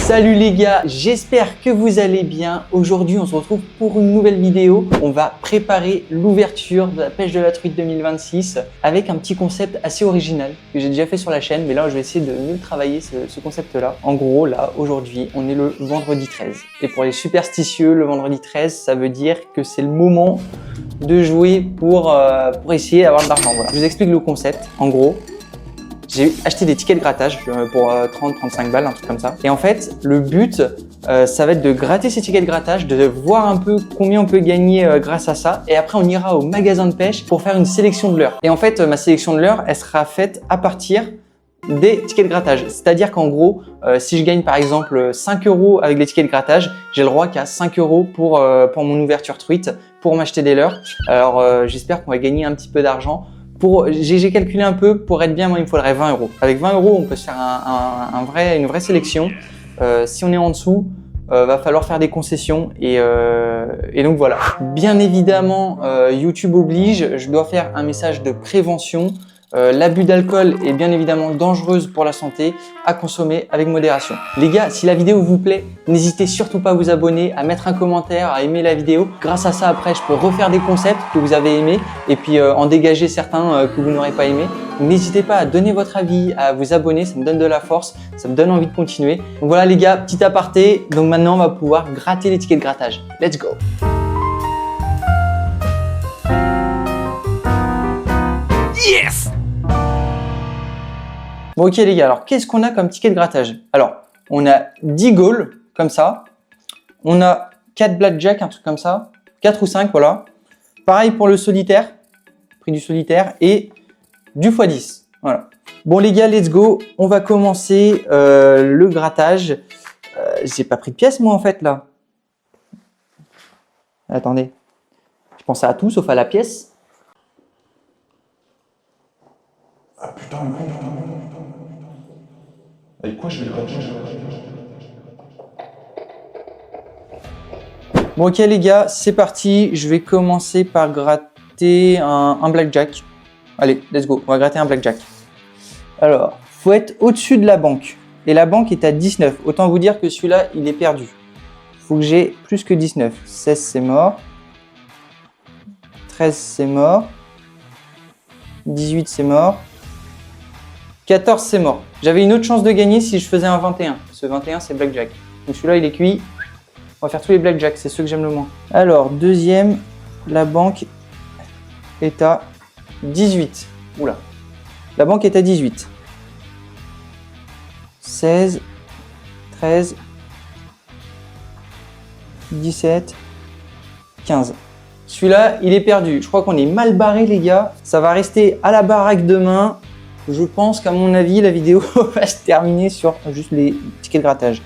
Salut les gars, j'espère que vous allez bien. Aujourd'hui, on se retrouve pour une nouvelle vidéo. On va préparer l'ouverture de la pêche de la truite 2026 avec un petit concept assez original que j'ai déjà fait sur la chaîne, mais là, je vais essayer de mieux travailler ce concept-là. En gros, là, aujourd'hui, on est le vendredi 13. Et pour les superstitieux, le vendredi 13, ça veut dire que c'est le moment de jouer pour essayer d'avoir de l'argent. Voilà. Je vous explique le concept. En gros, j'ai acheté des tickets de grattage pour 30-35 balles, un truc comme ça. Et en fait, le but, ça va être de gratter ces tickets de grattage, de voir un peu combien on peut gagner grâce à ça. Et après, on ira au magasin de pêche pour faire une sélection de leurres. Et en fait, ma sélection de leurres, elle sera faite à partir des tickets de grattage. C'est-à-dire qu'en gros, si je gagne par exemple 5 € avec les tickets de grattage, j'ai le droit qu'à 5 € pour mon ouverture truite, pour m'acheter des leurres. Alors, j'espère qu'on va gagner un petit peu d'argent. J'ai calculé un peu, pour être bien, moi, il me faudrait 20 €. Avec 20 €, on peut se faire une vraie sélection. Si on est en dessous, va falloir faire des concessions et donc voilà. Bien évidemment, YouTube oblige, je dois faire un message de prévention. L'abus d'alcool est bien évidemment dangereuse pour la santé, à consommer avec modération. Les gars, si la vidéo vous plaît, n'hésitez surtout pas à vous abonner, à mettre un commentaire, à aimer la vidéo. Grâce à ça, après, je peux refaire des concepts que vous avez aimés et puis en dégager certains que vous n'aurez pas aimés. N'hésitez pas à donner votre avis, à vous abonner, ça me donne de la force, ça me donne envie de continuer. Donc voilà les gars, petit aparté. Donc maintenant, on va pouvoir gratter les tickets de grattage. Let's go! Yes! Bon ok les gars, alors qu'est-ce qu'on a comme ticket de grattage? Alors, on a 10 goals, comme ça. On a 4 blackjack, un truc comme ça. 4 ou 5, voilà. Pareil pour le solitaire, prix du solitaire, et du x10. Voilà. Bon les gars, let's go. On va commencer le grattage. J'ai pas pris de pièces moi en fait là. Attendez. Je pensais à tout sauf à la pièce. Ah putain, mais putain. Avec quoi je vais le gratter? Bon ok les gars, c'est parti. Je vais commencer par gratter un blackjack. Allez, let's go. On va gratter un blackjack. Alors, faut être au-dessus de la banque. Et la banque est à 19. Autant vous dire que celui-là, il est perdu. Faut que j'ai plus que 19. 16, c'est mort. 13, c'est mort. 18, c'est mort. 14, c'est mort. J'avais une autre chance de gagner si je faisais un 21. Ce 21, c'est blackjack. Donc celui-là, il est cuit. On va faire tous les blackjacks, c'est ceux que j'aime le moins. Alors, deuxième, la banque est à 18. Oula. La banque est à 18. 16, 13, 17, 15. Celui-là, il est perdu. Je crois qu'on est mal barré, les gars. Ça va rester à la baraque demain. Je pense qu'à mon avis, la vidéo va se terminer sur juste les tickets de grattage.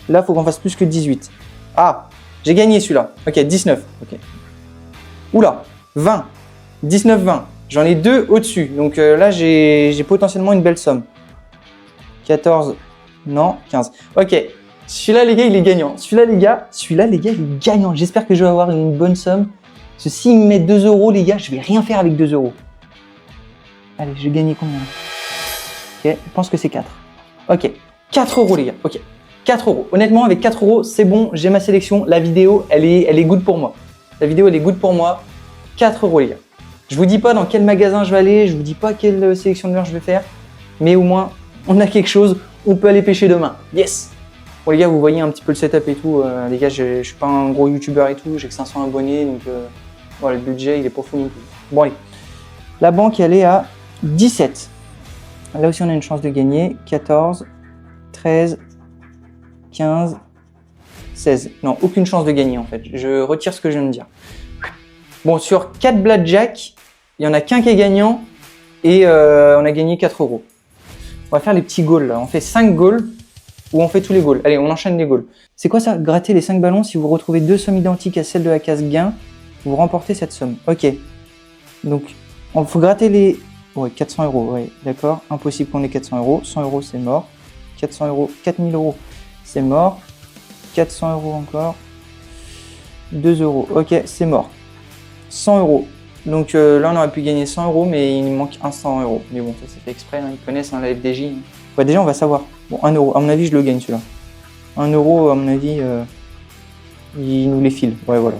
Là, il faut qu'on fasse plus que 18. Ah, j'ai gagné celui-là. Ok, 19. Ok. Oula, 20. 19-20. J'en ai 2 au-dessus. Donc là, j'ai potentiellement une belle somme. 14. Non, 15. Ok. Celui-là, les gars, il est gagnant. Celui-là, les gars, il est gagnant. J'espère que je vais avoir une bonne somme. Parce que s'il me met 2 €, les gars, je vais rien faire avec 2 €. Allez, je vais gagner combien? Ok, je pense que c'est 4. Ok, 4 € les gars. Ok, 4 €. Honnêtement, avec 4 €, c'est bon, j'ai ma sélection. La vidéo, elle est good pour moi. La vidéo, elle est good pour moi. 4 € les gars. Je vous dis pas dans quel magasin je vais aller, je vous dis pas quelle sélection de leurres je vais faire. Mais au moins, on a quelque chose, on peut aller pêcher demain. Yes! Bon les gars, vous voyez un petit peu le setup et tout. Les gars, je suis pas un gros youtubeur et tout, j'ai que 500 abonnés. Donc voilà, le budget, il est pas fou non plus. Bon allez. La banque, elle est à 17. Là aussi, on a une chance de gagner. 14, 13, 15, 16. Non, aucune chance de gagner en fait. Je retire ce que je viens de dire. Bon, sur 4 blackjack, il n'y en a qu'un qui est gagnant et on a gagné 4 €. On va faire les petits goals là. On fait 5 goals ou on fait tous les goals. Allez, on enchaîne les goals. C'est quoi ça? Gratter les 5 ballons. Si vous retrouvez 2 sommes identiques à celle de la case gain, vous remportez cette somme. Ok. Donc, il faut gratter les... Ouais, 400 €, ouais, d'accord. Impossible qu'on ait 400 €. 100 €, c'est mort. 400 €, 4000 €, c'est mort. 400 € encore. 2 €, ok, c'est mort. 100 €. Donc là, on aurait pu gagner 100 €, mais il manque 100 €. Mais bon, ça c'est fait exprès, hein, ils connaissent hein, la FDJ. Ouais, déjà, on va savoir. Bon, 1 €. À mon avis, je le gagne celui-là. 1 euro, à mon avis, il nous les file. Ouais, voilà.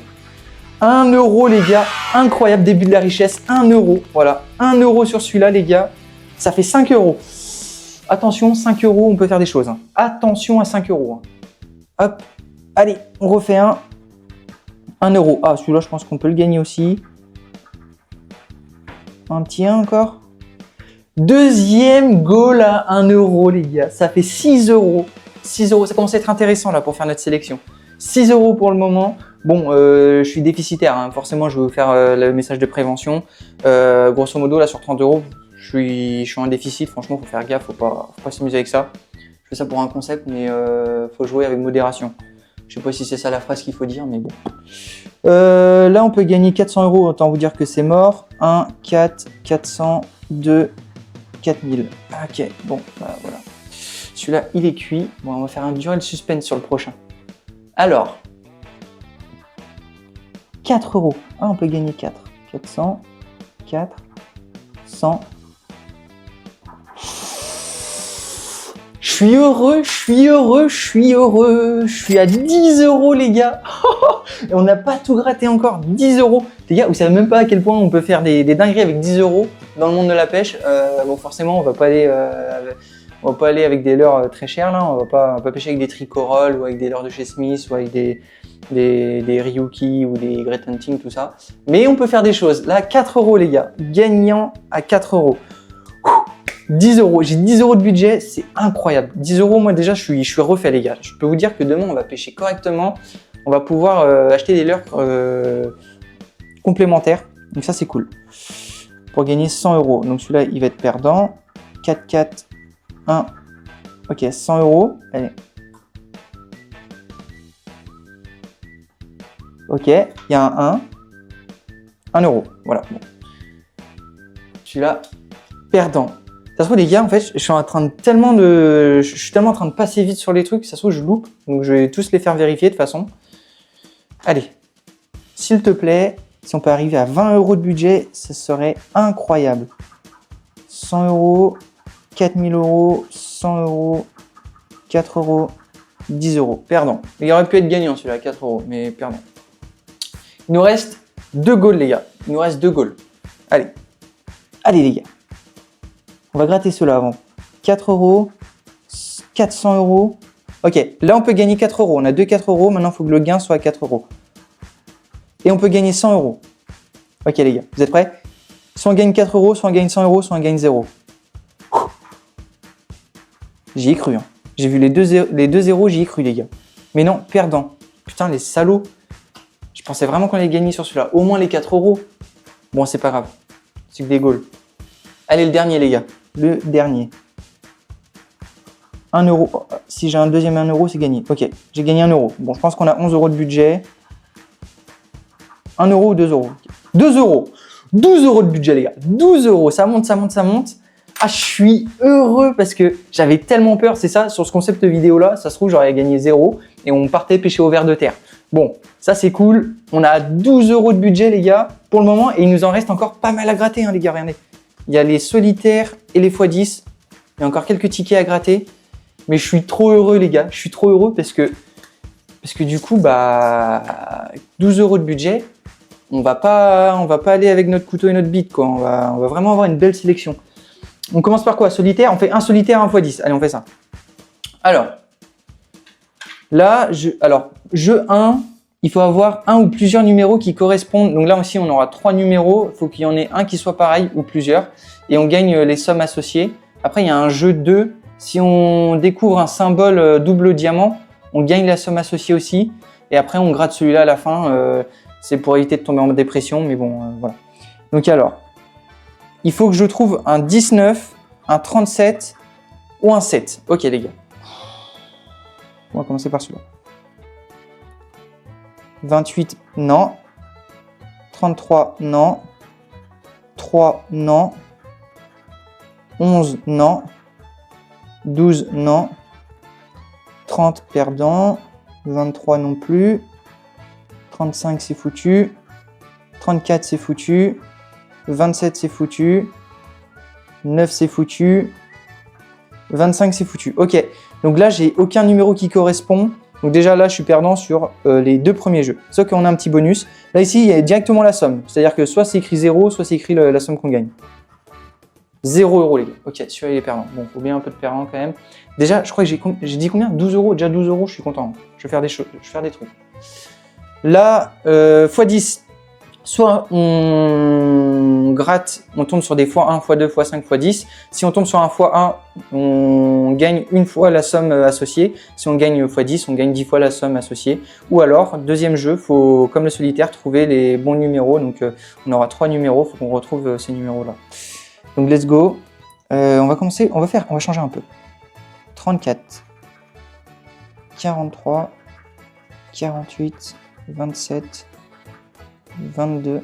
1 euro, les gars. Incroyable, début de la richesse. 1 euro. Voilà. 1 euro sur celui-là, les gars. Ça fait 5 euros. Attention, 5 euros, on peut faire des choses. Hein. Attention à 5 euros. Hein. Hop. Allez, on refait un. 1 euro. Ah, celui-là, je pense qu'on peut le gagner aussi. Un petit 1 encore. Deuxième goal à 1 euro, les gars. Ça fait 6 euros. 6 euros. Ça commence à être intéressant là pour faire notre sélection. 6 euros pour le moment. Bon, je suis déficitaire. Hein. Forcément, je vais vous faire le message de prévention. Grosso modo, là, sur 30 euros, je suis en déficit. Franchement, faut faire gaffe. Faut pas s'amuser avec ça. Je fais ça pour un concept, mais faut jouer avec modération. Je sais pas si c'est ça la phrase qu'il faut dire, mais bon. Là, on peut gagner 400 euros. Autant vous dire que c'est mort. 1, 4, 400, 2, 4000. Ok, bon, bah, voilà. Celui-là, il est cuit. Bon, on va faire un duel suspense sur le prochain. Alors, 4 euros. Ah, on peut gagner 4. 400, 4, 100. Je suis heureux, je suis heureux, je suis heureux. Je suis à 10 euros, les gars. Et on n'a pas tout gratté encore. 10 euros. Les gars, vous savez même pas à quel point on peut faire des dingueries avec 10 euros dans le monde de la pêche. Bon, forcément, on va pas aller avec des leurres très chères là. On va pas pêcher avec des tricorolles ou avec des leurres de chez Smith ou avec des Ryuki ou des Great Hunting, tout ça. Mais on peut faire des choses. Là, 4 euros, les gars. Gagnant à 4 euros. 10 euros. J'ai 10 euros de budget. C'est incroyable. 10 euros, moi déjà, je suis refait, les gars. Je peux vous dire que demain, on va pêcher correctement. On va pouvoir acheter des leurres complémentaires. Donc ça, c'est cool. Pour gagner 100 euros. Donc celui-là, il va être perdant. 4, 4, 1. Ok, 100 euros. Allez. Ok, il y a un 1. 1 euro. Voilà. Bon. Celui-là, perdant. Ça se trouve, les gars, en fait, je suis tellement en train de passer vite sur les trucs, ça se trouve, je loupe. Donc, je vais tous les faire vérifier de toute façon. Allez, s'il te plaît, si on peut arriver à 20 euros de budget, ce serait incroyable. 100 euros, 4000 euros, 100 euros, 4 euros, 10 euros. Perdant. Il aurait pu être gagnant celui-là, 4 euros, mais perdant. Il nous reste 2 goals, les gars. Il nous reste 2 goals. Allez. Allez, les gars. On va gratter ceux-là avant. 4 euros, 400 euros. Ok, là on peut gagner 4 euros. On a 2 4 euros. Maintenant, il faut que le gain soit à 4 euros. Et on peut gagner 100 euros. Ok, les gars, vous êtes prêts? Soit on gagne 4 euros, soit on gagne 100 euros, soit on gagne 0. J'y ai cru. Hein. J'ai vu les deux zéros, j'y ai cru, les gars. Mais non, perdant. Putain, les salauds. Je pensais vraiment qu'on allait gagner sur celui-là. Au moins les 4 euros. Bon, c'est pas grave. C'est que des goals. Allez, le dernier, les gars. Le dernier. 1 euro. Si j'ai un deuxième 1 euro, c'est gagné. Ok, j'ai gagné 1 euro. Bon, je pense qu'on a 11 euros de budget. 1 euro ou 2 euros? 2 euros. 12 euros de budget, les gars. 12 euros. Ça monte, ça monte, ça monte. Ah, je suis heureux parce que j'avais tellement peur. C'est ça, sur ce concept vidéo-là, ça se trouve, j'aurais gagné 0 et on partait pêcher au ver de terre. Bon, ça, c'est cool. On a 12 euros de budget, les gars, pour le moment. Et il nous en reste encore pas mal à gratter, hein, les gars. Regardez. Il y a les solitaires et les x10. Il y a encore quelques tickets à gratter. Mais je suis trop heureux, les gars. Je suis trop heureux parce que du coup, bah, 12 euros de budget, on va pas aller avec notre couteau et notre bite, quoi. On va vraiment avoir une belle sélection. On commence par quoi? Solitaire? On fait un solitaire, un x10. Allez, on fait ça. Alors, là, jeu 1, il faut avoir un ou plusieurs numéros qui correspondent. Donc là aussi, on aura 3 numéros. Il faut qu'il y en ait un qui soit pareil ou plusieurs. Et on gagne les sommes associées. Après, il y a un jeu 2. Si on découvre un symbole double diamant, on gagne la somme associée aussi. Et après, on gratte celui-là à la fin. C'est pour éviter de tomber en dépression. Mais bon, voilà. Donc alors, il faut que je trouve un 19, un 37 ou un 7. Ok, les gars. On va commencer par celui-là. 28, non. 33, non. 3, non. 11, non. 12, non. 30, perdant. 23 non plus. 35, c'est foutu. 34, c'est foutu. 27, c'est foutu. 9, c'est foutu. 25, c'est foutu. Ok. Donc là, j'ai aucun numéro qui correspond. Donc déjà là, je suis perdant sur les 2 premiers jeux. Sauf qu'on a un petit bonus. Là, ici, il y a directement la somme. C'est-à-dire que soit c'est écrit 0, soit c'est écrit la somme qu'on gagne. 0 €, les gars. Ok, celui-là, il est perdant. Bon, faut bien un peu de perdant quand même. Déjà, je crois que j'ai dit combien? 12 €. Déjà 12 €, je suis content. Je vais faire des choses, je vais faire des trucs. Là, x10. Soit on gratte, on tombe sur des x1, x2, x5, x10. Si on tombe sur un x1, on gagne une fois la somme associée. Si on gagne x10, on gagne 10 fois la somme associée. Ou alors, deuxième jeu, faut, comme le solitaire, trouver les bons numéros. Donc, on aura 3 numéros, il faut qu'on retrouve ces numéros-là. Donc, let's go. On va commencer, on va changer un peu. 34, 43, 48, 27, 22,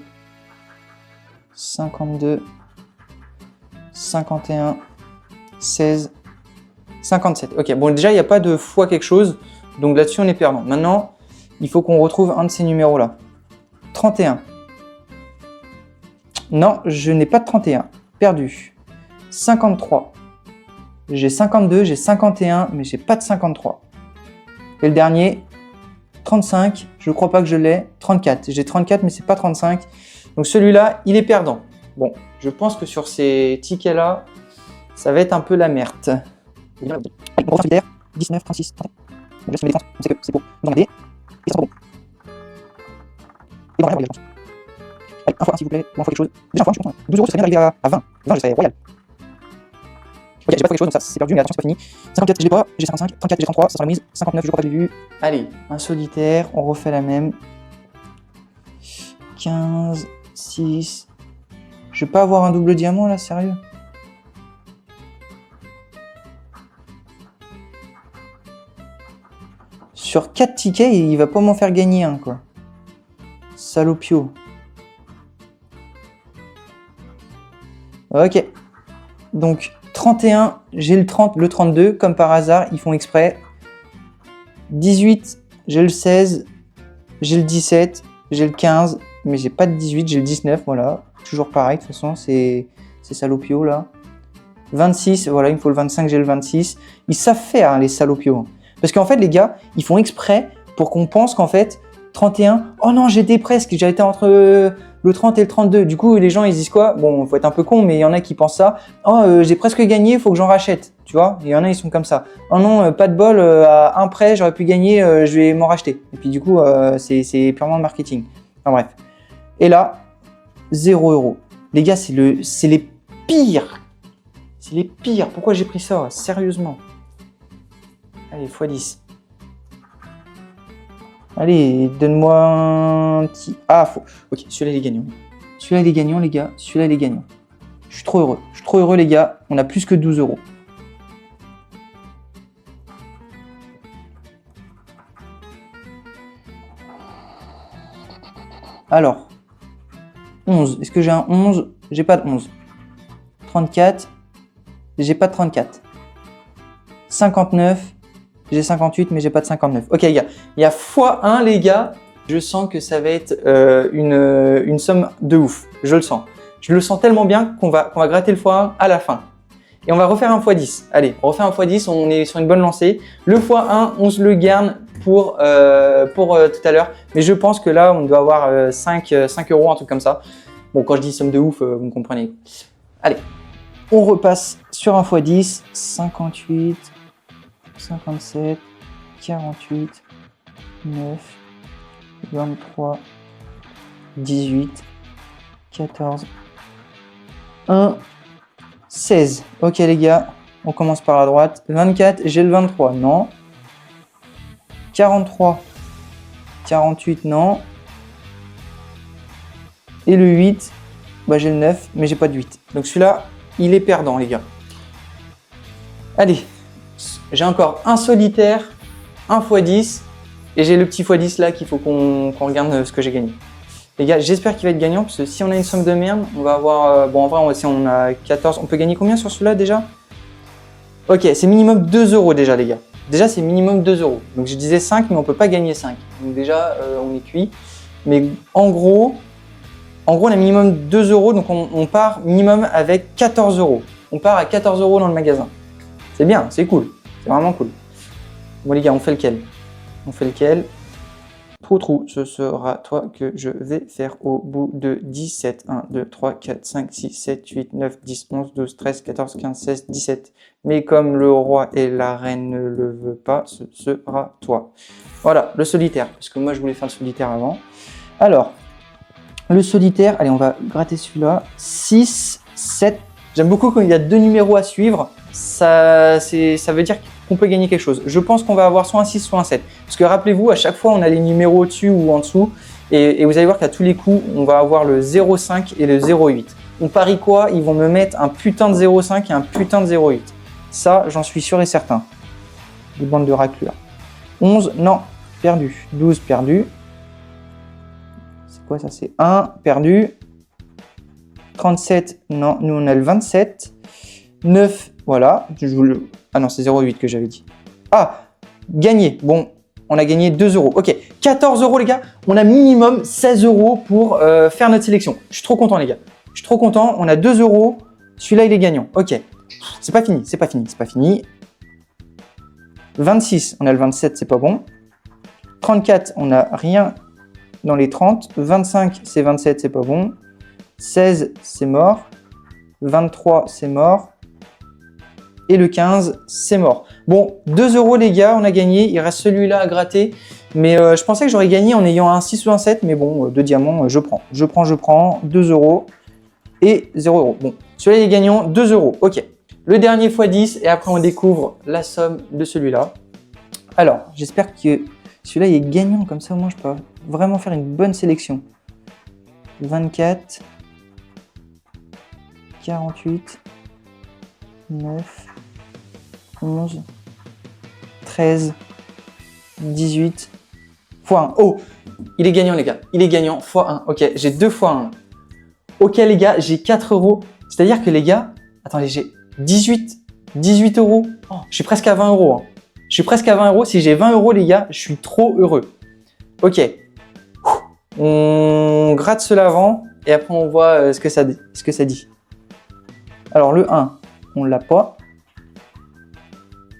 52, 51, 16, 57. Ok, bon déjà il n'y a pas de fois quelque chose, donc là-dessus on est perdant. Maintenant, il faut qu'on retrouve un de ces numéros-là. 31. Non, je n'ai pas de 31. Perdu. 53. J'ai 52, j'ai 51, mais j'ai pas de 53. Et le dernier, 35, je ne crois pas que je l'ai. 34, j'ai 34, mais c'est pas 35. Donc celui-là, il est perdant. Bon, je pense que sur ces tickets-là, ça va être un peu la merde. On refait solidaire, 19, 36, 37. Bon, là, si on met les 30, on sait que c'est pour nous emmerder. Et ça sera bon. Et dans la je pense. Allez, un fois un, s'il vous plaît, ou un fois quelque chose. Déjà, un fois, je suis content. 12 €, ce serait bien d'arriver à 20. 20, je serais royal. Ok, j'ai pas fait quelque chose, donc ça c'est perdu, mais attention, c'est pas fini. 54, je l'ai pas, j'ai 55, 34, j'ai 33, ça sera la mise. 59, je crois pas que j'ai vu. Allez, un solitaire, on refait la même. 15, 6. Je vais pas avoir un double diamant là, sérieux? Sur 4 tickets, il va pas m'en faire gagner un, quoi. Salopio. Ok. Donc, 31, j'ai le 30, le 32, comme par hasard, ils font exprès. 18, j'ai le 16, j'ai le 17, j'ai le 15, mais j'ai pas de 18, j'ai le 19, voilà. Toujours pareil, de toute façon, c'est salopio, là. 26, voilà, il me faut le 25, j'ai le 26. Ils savent faire, hein, les salopios. Parce qu'en fait, les gars, ils font exprès pour qu'on pense qu'en fait, 31, oh non, j'étais presque, j'ai été entre le 30 et le 32. Du coup, les gens, ils disent quoi? Bon, il faut être un peu con, mais il y en a qui pensent ça. Oh, j'ai presque gagné, il faut que j'en rachète. Tu vois? Il y en a, ils sont comme ça. Oh non, pas de bol, à un prêt, j'aurais pu gagner, je vais m'en racheter. Et puis du coup, c'est purement marketing. Enfin bref. Et là, 0 €. Les gars, c'est les pires. C'est les pires. Pourquoi j'ai pris ça? Sérieusement. Allez, x10. Allez, donne-moi un petit... Ah, faut... Ok, celui-là, il est gagnant. Celui-là, il est gagnant, les gars. Celui-là, il est gagnant. Je suis trop heureux. Je suis trop heureux, les gars. On a plus que 12 €. Alors, 11. Est-ce que j'ai un 11? J'ai pas de 11. 34. J'ai pas de 34. 59. J'ai 58, mais j'ai pas de 59. Ok, les gars. Il y a x1, les gars. Je sens que ça va être une somme de ouf. Je le sens. Je le sens tellement bien qu'on va gratter le x1 à la fin. Et on va refaire un x10. Allez, on refait un x10. On est sur une bonne lancée. Le x1, on se le garde pour tout à l'heure. Mais je pense que là, on doit avoir 5 €, un truc comme ça. Bon, quand je dis somme de ouf, vous me comprenez. Allez, on repasse sur un x10. 58, 57, 48, 9, 23, 18, 14, 1, 16. Ok les gars, on commence par la droite. 24, j'ai le 23, non. 43, 48, non. Et le 8, bah j'ai le 9, mais j'ai pas de 8. Donc celui-là, il est perdant les gars. Allez, j'ai encore un solitaire, un x10, et j'ai le petit x10 là qu'il faut qu'on regarde ce que j'ai gagné. Les gars, j'espère qu'il va être gagnant, parce que si on a une somme de merde, on va avoir... bon, en vrai, si on a 14, on peut gagner combien sur celui-là déjà? Ok, c'est minimum 2 € déjà, les gars. Déjà, c'est minimum 2 €. Donc, je disais 5, mais on peut pas gagner 5. Donc déjà, on est cuit. Mais en gros, on a minimum 2 €, donc on part minimum avec 14 €. On part à 14 € dans le magasin. C'est bien, c'est cool. C'est vraiment cool. Bon les gars, on fait lequel? On fait lequel? Trou, ce sera toi que je vais faire au bout de 17. 1, 2, 3, 4, 5, 6, 7, 8, 9, 10, 11, 12, 13, 14, 15, 16, 17. Mais comme le roi et la reine ne le veulent pas, ce sera toi. Voilà, le solitaire, parce que moi je voulais faire le solitaire avant. Alors, le solitaire, allez, on va gratter celui-là. 6, 7. J'aime beaucoup quand il y a 2 numéros à suivre. Ça veut dire qu'on peut gagner quelque chose. Je pense qu'on va avoir soit un 6, soit un 7. Parce que rappelez-vous, à chaque fois, on a les numéros au-dessus ou en dessous. Et vous allez voir qu'à tous les coups, on va avoir le 0,5 et le 0,8. On parie quoi? Ils vont me mettre un putain de 0,5 et un putain de 0,8. Ça, j'en suis sûr et certain. Des bandes de raclures. 11, non, perdu. 12, perdu. C'est quoi ça? C'est 1, perdu. 37, non, nous on a le 27. 9, voilà. Ah non, c'est 0,8 que j'avais dit. Ah, gagné. Bon, on a gagné 2 euros. Ok, 14 euros les gars. On a minimum 16 euros pour faire notre sélection. Je suis trop content les gars. Je suis trop content. On a 2 euros. Celui-là, il est gagnant. Ok, c'est pas fini, c'est pas fini, c'est pas fini. 26, on a le 27, c'est pas bon. 34, on n'a rien dans les 30. 25, c'est 27, c'est pas bon. 16, c'est mort. 23, c'est mort. Et le 15, c'est mort. Bon, 2 euros les gars, on a gagné. Il reste celui-là à gratter. Mais je pensais que j'aurais gagné en ayant un 6 ou un 7. Mais bon, 2 diamants, je prends. Je prends. 2 euros et 0 euros. Bon, celui-là il est gagnant, 2 euros. Ok. Le dernier x 10 et après on découvre la somme de celui-là. Alors, j'espère que celui-là il est gagnant. Comme ça, au moins, je peux vraiment faire une bonne sélection. 24, 48, 9, 11, 13, 18, x1. Oh, il est gagnant les gars, il est gagnant, x1. Ok, j'ai 2 x 1. Ok les gars, j'ai 4 euros. C'est-à-dire que les gars, attendez, j'ai 18 euros. Oh, je suis presque à 20 euros. Hein. Je suis presque à 20 euros. Si j'ai 20 euros les gars, je suis trop heureux. Ok, on gratte cela avant et après on voit ce que ça dit. Alors le 1, on l'a pas.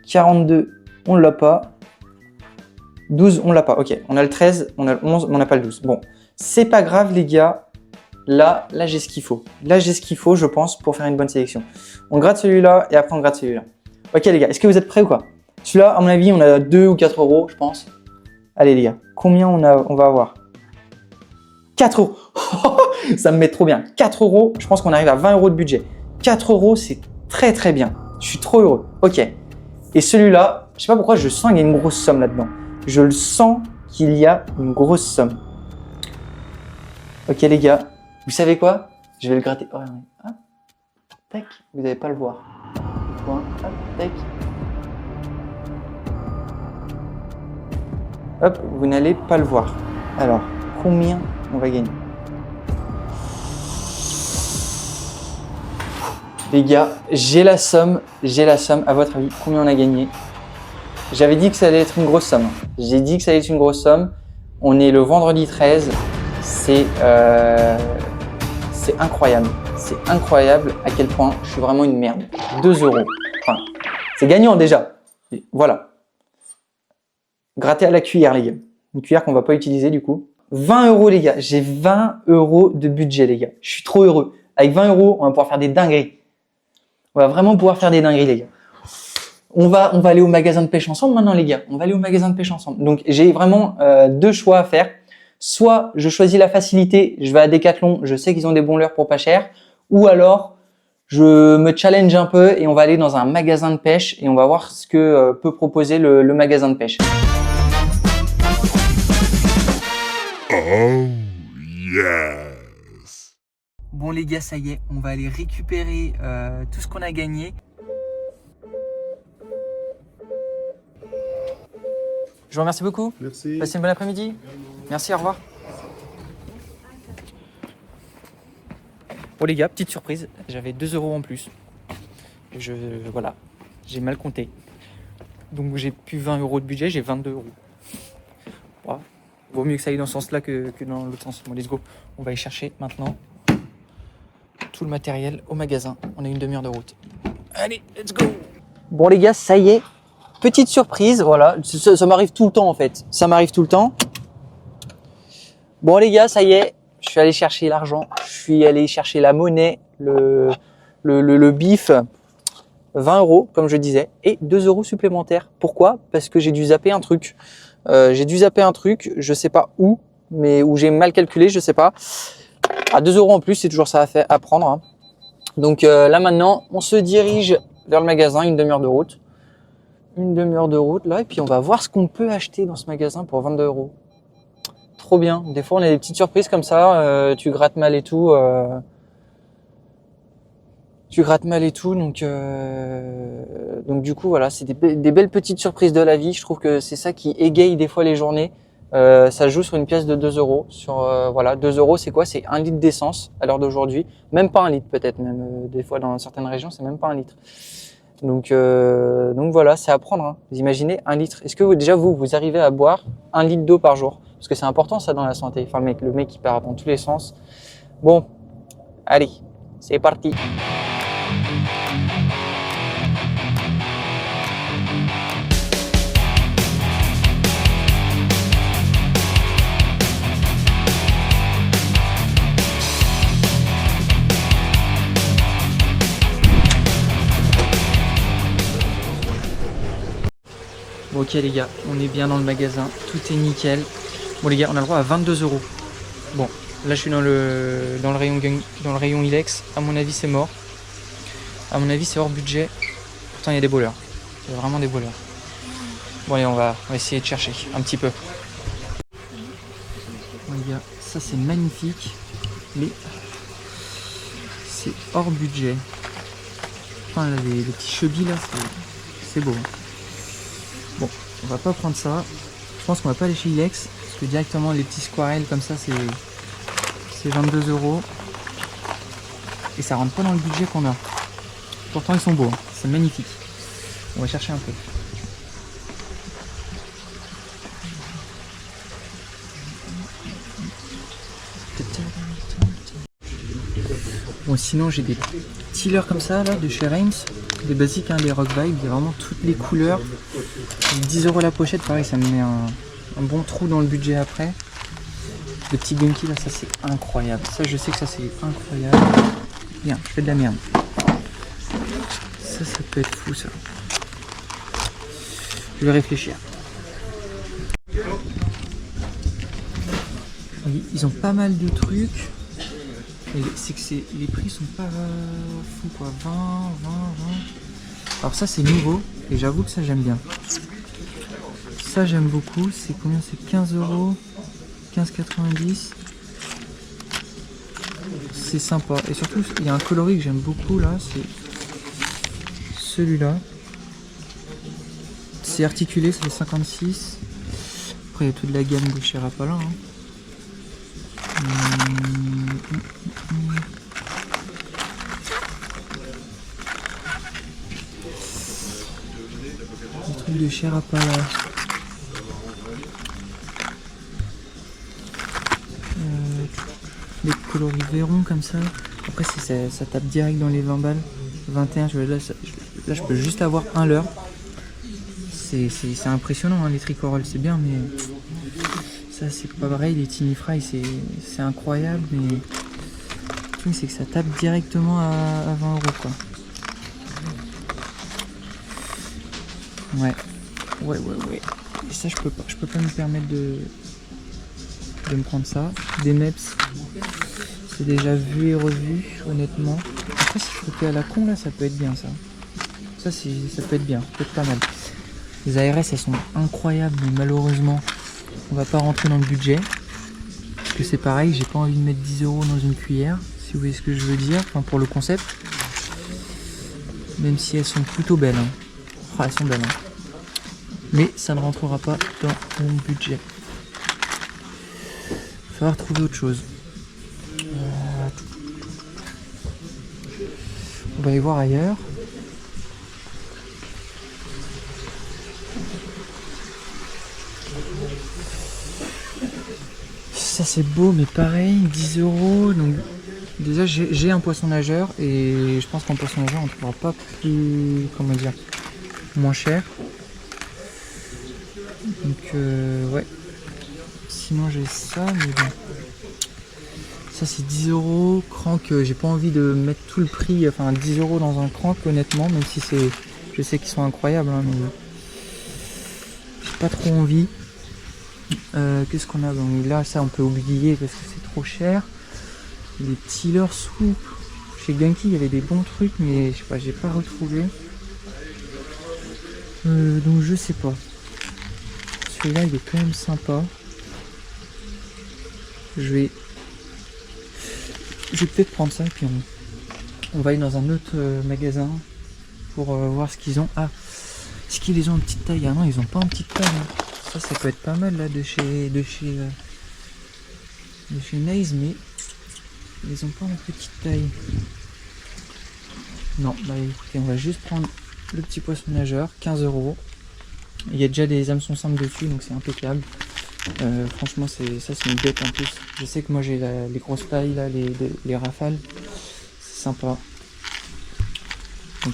42, on l'a pas. 12, on l'a pas. Ok, on a le 13, on a le 11, mais on n'a pas le 12. Bon, c'est pas grave les gars. Là j'ai ce qu'il faut. Là j'ai ce qu'il faut, je pense, pour faire une bonne sélection. On gratte celui-là et après on gratte celui-là. Ok les gars, est-ce que vous êtes prêts ou quoi? Celui-là, à mon avis, on a 2 ou 4 euros, je pense. Allez les gars, combien on va avoir? 4 euros. Ça me met trop bien. 4 euros, je pense qu'on arrive à 20 euros de budget. 4 euros, c'est très très bien. Je suis trop heureux. Ok. Et celui-là, je sais pas pourquoi, je sens qu'il y a une grosse somme là-dedans. Je le sens qu'il y a une grosse somme. Ok les gars, vous savez quoi? Je vais le gratter. Oh, regardez. Hop. Tac. Vous n'allez pas le voir. Point. Hop. Tac. Hop. Vous n'allez pas le voir. Alors, combien on va gagner? Les gars, j'ai la somme. À votre avis, combien on a gagné? J'avais dit que ça allait être une grosse somme. J'ai dit que ça allait être une grosse somme. On est le vendredi 13. C'est incroyable. C'est incroyable à quel point je suis vraiment une merde. 2 euros. Enfin, c'est gagnant déjà. Et voilà. Gratter à la cuillère, les gars. Une cuillère qu'on va pas utiliser du coup. 20 euros, les gars. J'ai 20 euros de budget, les gars. Je suis trop heureux. Avec 20 euros, on va pouvoir faire des dingueries. On va vraiment pouvoir faire des dingueries, les gars. On va aller au magasin de pêche ensemble maintenant, les gars. On va aller au magasin de pêche ensemble. Donc, j'ai vraiment 2 choix à faire. Soit je choisis la facilité, je vais à Decathlon, je sais qu'ils ont des bons leurres pour pas cher. Ou alors, je me challenge un peu et on va aller dans un magasin de pêche et on va voir ce que peut proposer le magasin de pêche. Oh, yes. Bon les gars, ça y est, on va aller récupérer tout ce qu'on a gagné. Je vous remercie beaucoup. Merci. Passez une bonne après-midi. Merci, au revoir. Bon les gars, petite surprise, j'avais 2 euros en plus. Voilà, j'ai mal compté. Donc j'ai plus 20 euros de budget, j'ai 22 euros. Wow. Vaut mieux que ça aille dans ce sens-là que dans l'autre sens. Bon, let's go. On va aller chercher maintenant tout le matériel au magasin. On a une demi-heure de route. Allez, let's go. Bon les gars, ça y est, petite surprise, voilà, ça m'arrive tout le temps en fait, ça m'arrive tout le temps. Bon les gars, ça y est, je suis allé chercher l'argent, je suis allé chercher la monnaie, le bif, 20 € comme je disais, et 2 € supplémentaires. Pourquoi? Parce que j'ai dû zapper un truc. Je sais pas où, mais où j'ai mal calculé, je sais pas. À 2 € en plus, c'est toujours ça à prendre. Hein. Donc là maintenant, on se dirige vers le magasin, une demi-heure de route. Une demi-heure de route là, et puis on va voir ce qu'on peut acheter dans ce magasin pour 22 €. Trop bien. Des fois, on a des petites surprises comme ça. Tu grattes mal et tout. Donc du coup, voilà, c'est des belles petites surprises de la vie. Je trouve que c'est ça qui égaye des fois les journées. Ça joue sur une pièce de 2 €. Voilà, 2 €, c'est quoi? C'est 1 litre d'essence à l'heure d'aujourd'hui. Même pas 1 litre peut-être, même des fois dans certaines régions, c'est même pas 1 litre. Donc voilà, c'est à prendre. Hein. Vous imaginez 1 litre. Est-ce que vous arrivez à boire 1 litre d'eau par jour? Parce que c'est important ça dans la santé. Enfin le mec il part dans tous les sens. Bon, allez, c'est parti. Bon, ok les gars, on est bien dans le magasin, tout est nickel. Bon les gars, on a le droit à 22 €. Bon, là je suis dans le rayon Ilex. À mon avis c'est mort. À mon avis c'est hors budget. Pourtant il y a des bowlers. Il y a vraiment des bowlers. Bon allez, on va essayer de chercher un petit peu. Bon les gars, ça c'est magnifique. Mais c'est hors budget. Enfin là, les petits chubis là, c'est beau. Bon, on va pas prendre ça. Je pense qu'on va pas aller chez Ilex. Parce que directement les petits squarelles comme ça c'est 22 €. Et ça rentre pas dans le budget qu'on a. Pourtant ils sont beaux, hein. C'est magnifique. On va chercher un peu. Bon sinon j'ai des petits leurres comme ça là de chez Reims. Des basiques, hein, des Rock Vibe, il y a vraiment toutes les couleurs. 10 € la pochette, pareil ça me met un bon trou dans le budget après. Le petit Gunky là, ça c'est incroyable. Ça je sais que ça c'est incroyable. Bien, je fais de la merde. Ça peut être fou ça. Je vais réfléchir. Ils ont pas mal de trucs. C'est que les prix sont pas fous quoi. 20. Alors ça c'est nouveau et j'avoue que ça j'aime bien. Ça j'aime beaucoup. C'est combien? C'est 15 €. 15,90. C'est sympa. Et surtout il y a un coloris que j'aime beaucoup là. C'est celui-là. C'est articulé, ça fait 56. Après il y a toute la gamme de chez Rapala. Hein. Le truc de chez Rapala. Des coloris verrons comme ça. Après ça tape direct dans les 20 balles. 21, là je peux juste avoir un leurre. C'est impressionnant hein, les tricorolles, c'est bien mais ça c'est pas pareil, les Tiny Fry c'est incroyable mais le truc c'est que ça tape directement à 20 € quoi. Ouais. Et ça je peux pas me permettre de me prendre ça. Des Meps, c'est déjà vu et revu honnêtement. Après si je fais à la con là ça peut être bien ça. Ça peut être bien, ça peut être pas mal. Les ARS elles sont incroyables mais malheureusement on va pas rentrer dans le budget. Parce que c'est pareil, j'ai pas envie de mettre 10 € dans une cuillère, si vous voyez ce que je veux dire, enfin pour le concept. Même si elles sont plutôt belles. Hein. Oh, elles sont belles. Hein. Mais ça ne rentrera pas dans mon budget. Il va falloir trouver autre chose. On va aller voir ailleurs. Ça c'est beau mais pareil, 10 €. Donc déjà j'ai un poisson nageur et je pense qu'en poisson nageur on ne trouvera pas plus, comment dire, moins cher. Donc ouais. Sinon j'ai ça, mais bon. Ça c'est 10 €. Crank, j'ai pas envie de mettre tout le prix, enfin 10 € dans un crank honnêtement, même si c'est. Je sais qu'ils sont incroyables, hein, mais j'ai pas trop envie. Qu'est-ce qu'on a? Donc là ça on peut oublier parce que c'est trop cher. Les tillers soup. Chez Genki il y avait des bons trucs, mais je sais pas, j'ai pas retrouvé. Donc je sais pas. Celui-là il est quand même sympa. Je vais peut-être prendre ça et puis on va aller dans un autre magasin pour voir ce qu'ils ont. Ah, est-ce qu'ils les ont en petite taille? Ah non, ils ont pas en petite taille. Hein. Ça peut être pas mal là de chez Nice, mais ils ont pas en petite taille. Non, bah écoutez, on va juste prendre le petit poisson nageur, 15 €. Il y a déjà des hameçons simples dessus, donc c'est impeccable. Franchement, c'est une bête en plus. Je sais que moi j'ai les grosses tailles, là, les rafales. C'est sympa. Donc,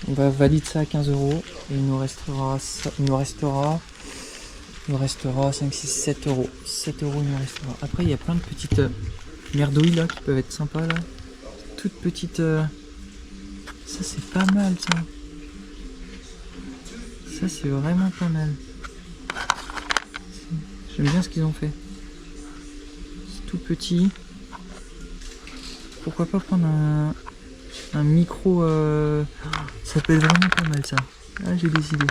on va valider ça à 15 € et il nous restera 5, 6, 7 €. 7 € il nous restera. Après, il y a plein de petites merdouilles là qui peuvent être sympas là. Toutes petites. Ça, c'est pas mal ça. Ça, c'est vraiment pas mal. J'aime bien ce qu'ils ont fait. C'est tout petit. Pourquoi pas prendre un micro. Ça peut être vraiment pas mal ça. Ah, j'ai décidé.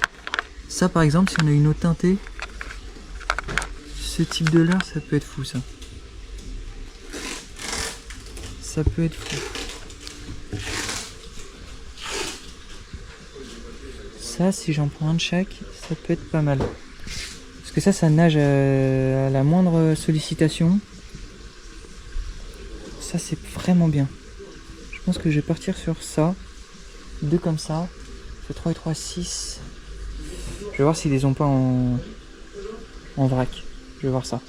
Ça par exemple, si on a une eau teintée, ce type de leurre, ça peut être fou ça. Ça peut être fou. Ça, si j'en prends un de chaque, ça peut être pas mal. Parce que ça nage à la moindre sollicitation. Ça, c'est vraiment bien. Je pense que je vais partir sur ça. 2 comme ça. Fait 3 et 3, 6. Je vais voir s'ils les ont pas en vrac. Je vais voir ça.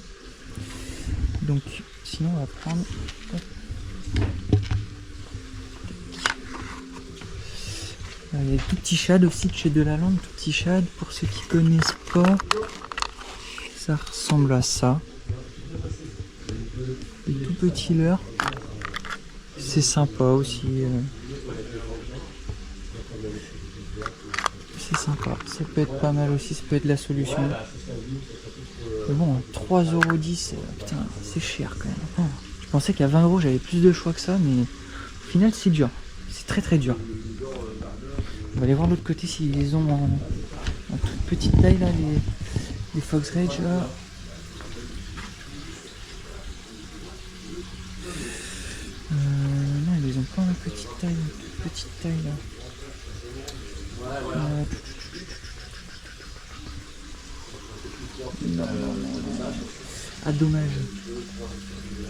Donc, sinon, on va prendre. Il y a des tout petits shads aussi de chez Delalande. Tout petits shads, pour ceux qui connaissent pas. Ça ressemble à ça. Des tout petits leurres. C'est sympa aussi. C'est sympa. Ça peut être pas mal aussi. Ça peut être la solution. Mais bon, 3,10 €. Putain, c'est cher quand même. Oh, je pensais qu'à 20 € j'avais plus de choix que ça, mais au final c'est dur. C'est très très dur. On va aller voir de l'autre côté s'ils les ont en toute petite taille là, les Fox Rage là. Non, ils les ont pas en petite taille, toute petite taille là. Non. Ah dommage.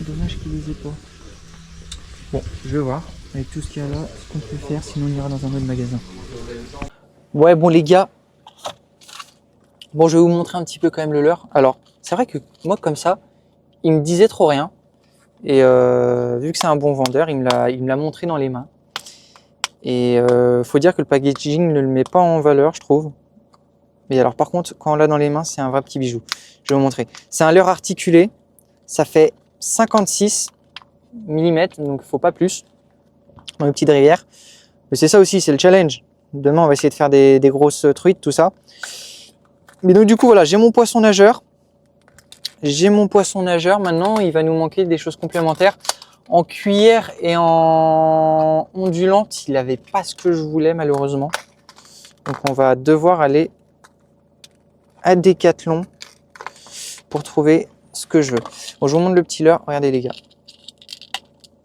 Dommage qu'ils les aient pas. Bon, je vais voir avec tout ce qu'il y a là, ce qu'on peut faire, sinon on ira dans un autre magasin. Ouais, bon les gars, bon je vais vous montrer un petit peu quand même le leurre. Alors, c'est vrai que moi comme ça, il me disait trop rien. Et vu que c'est un bon vendeur, il me l'a montré dans les mains. Et faut dire que le packaging ne le met pas en valeur, je trouve. Mais alors par contre, quand on l'a dans les mains, c'est un vrai petit bijou. Je vais vous montrer. C'est un leurre articulé, ça fait 56 mm, donc faut pas plus. Dans les petites rivières. Mais c'est ça aussi, c'est le challenge. Demain, on va essayer de faire des grosses truites, tout ça. Mais donc du coup, voilà, j'ai mon poisson nageur. Maintenant, il va nous manquer des choses complémentaires. En cuillère et en ondulante, il n'avait pas ce que je voulais malheureusement. Donc on va devoir aller à Decathlon pour trouver ce que je veux. Bon, je vous montre le petit leurre. Regardez les gars.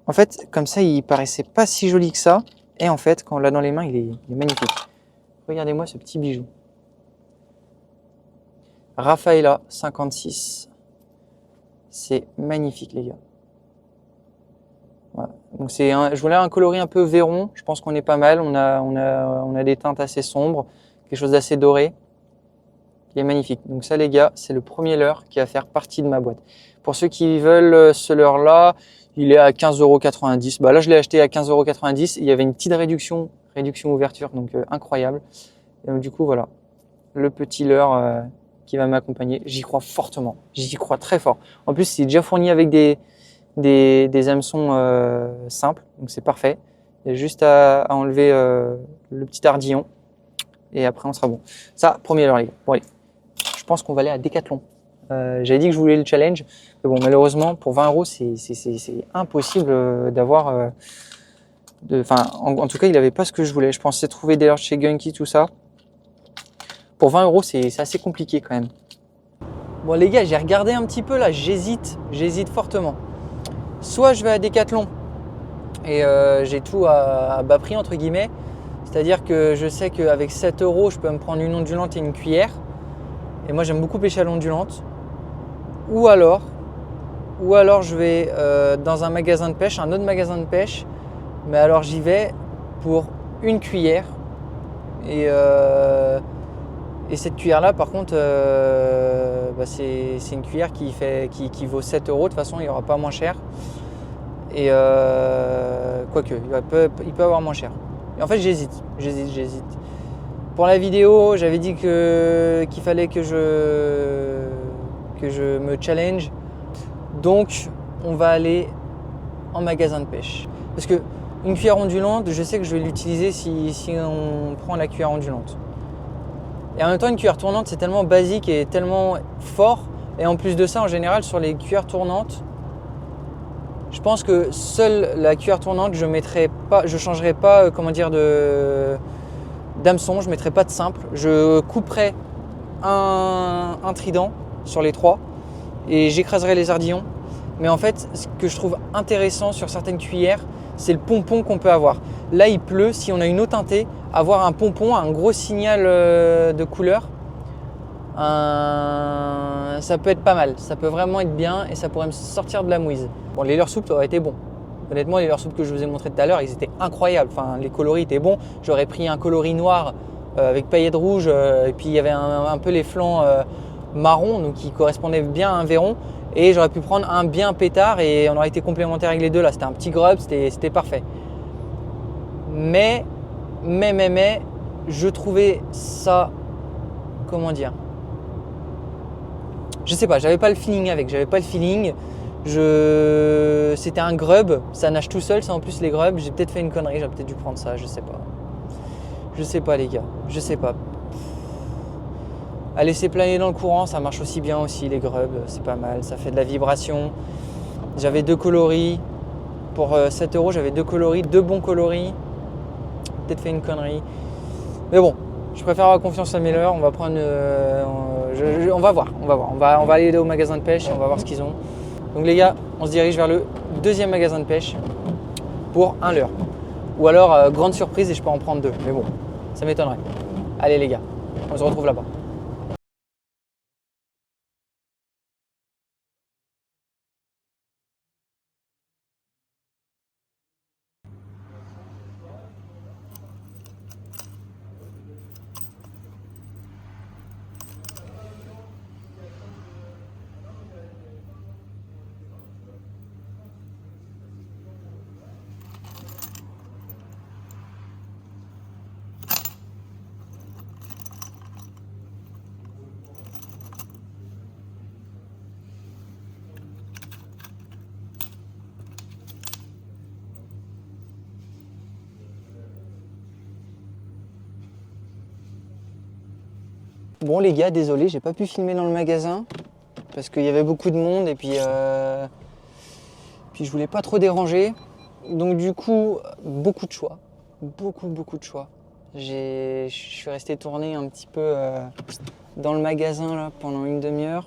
En fait, comme ça, il paraissait pas si joli que ça. Et en fait, quand on l'a dans les mains, il est magnifique. Regardez-moi ce petit bijou. Rafaela 56. C'est magnifique les gars. Voilà. Donc je voulais un coloris un peu Véron. Je pense qu'on est pas mal. On a des teintes assez sombres, quelque chose d'assez doré. Il est magnifique. Donc ça les gars, c'est le premier leurre qui va faire partie de ma boîte. Pour ceux qui veulent ce leurre là, il est à 15,90 €. Bah là je l'ai acheté à 15,90 €. Il y avait une petite réduction ouverture, donc incroyable. Et donc du coup voilà, le petit leurre qui va m'accompagner. J'y crois fortement, j'y crois très fort. En plus, c'est déjà fourni avec des hameçons simples, donc c'est parfait. Il y a juste à enlever le petit ardillon et après on sera bon. Ça, premier leurre les gars. Bon allez, je pense qu'on va aller à Decathlon. J'avais dit que je voulais le challenge, mais bon malheureusement pour 20 €, c'est impossible d'avoir. En tout cas, il n'avait pas ce que je voulais. Je pensais trouver des leurres chez Gunky, tout ça. Pour 20 €, c'est assez compliqué quand même. Bon les gars, j'ai regardé un petit peu là, j'hésite fortement. Soit je vais à Decathlon et j'ai tout à bas prix entre guillemets. C'est-à-dire que je sais qu'avec 7 €, je peux me prendre une ondulante et une cuillère. Et moi j'aime beaucoup pêcher à l'ondulante. Ou alors je vais dans un magasin de pêche, un autre magasin de pêche. Mais alors j'y vais pour une cuillère. Et cette cuillère là par contre c'est une cuillère qui vaut 7 €. De toute façon il n'y aura pas moins cher. Et quoique il peut avoir moins cher. Et en fait j'hésite. Pour la vidéo j'avais dit qu'il fallait que je me challenge. Donc on va aller en magasin de pêche. Parce que une cuillère ondulante, je sais que je vais l'utiliser si on prend la cuillère ondulante. Et en même temps, une cuillère tournante, c'est tellement basique et tellement fort. Et en plus de ça, en général, sur les cuillères tournantes, je pense que seule la cuillère tournante, je changerai pas, d'hameçon, je mettrai pas de simple. Je couperai un trident sur les 3 et j'écraserai les ardillons. Mais en fait, ce que je trouve intéressant sur certaines cuillères, c'est le pompon qu'on peut avoir. Là, il pleut, si on a une eau teintée, avoir un pompon, un gros signal de couleur, ça peut être pas mal. Ça peut vraiment être bien et ça pourrait me sortir de la mouise. Bon, les leurres souples auraient été bons. Honnêtement, les leurres souples que je vous ai montré tout à l'heure, ils étaient incroyables. Enfin, les coloris étaient bons. J'aurais pris un coloris noir avec paillettes rouges et puis il y avait un peu les flancs marron, donc qui correspondaient bien à un verron. Et j'aurais pu prendre un bien pétard et on aurait été complémentaire avec les deux là. C'était un petit grub, c'était parfait. Mais, je trouvais ça, comment dire, je sais pas, j'avais pas le feeling avec, c'était un grub, ça nage tout seul, ça en plus les grubs, j'ai peut-être fait une connerie, j'aurais peut-être dû prendre ça, je sais pas les gars, je sais pas. À laisser planer dans le courant, ça marche aussi bien aussi les grubs, c'est pas mal, ça fait de la vibration. J'avais 2 coloris, pour 7 €, j'avais 2 coloris, 2 bons coloris. Peut-être fait une connerie. Mais bon, je préfère avoir confiance à mes leurres, on va prendre... on va voir. On va aller au magasin de pêche et on va voir ce qu'ils ont. Donc les gars, on se dirige vers le deuxième magasin de pêche pour un leurre. Ou alors, grande surprise et je peux en prendre 2. Mais bon, ça m'étonnerait. Allez les gars, on se retrouve là-bas. Bon les gars, désolé, j'ai pas pu filmer dans le magasin parce qu'il y avait beaucoup de monde et puis je voulais pas trop déranger. Donc du coup, beaucoup de choix. Beaucoup de choix. Je suis resté tourner un petit peu dans le magasin là, pendant une demi-heure.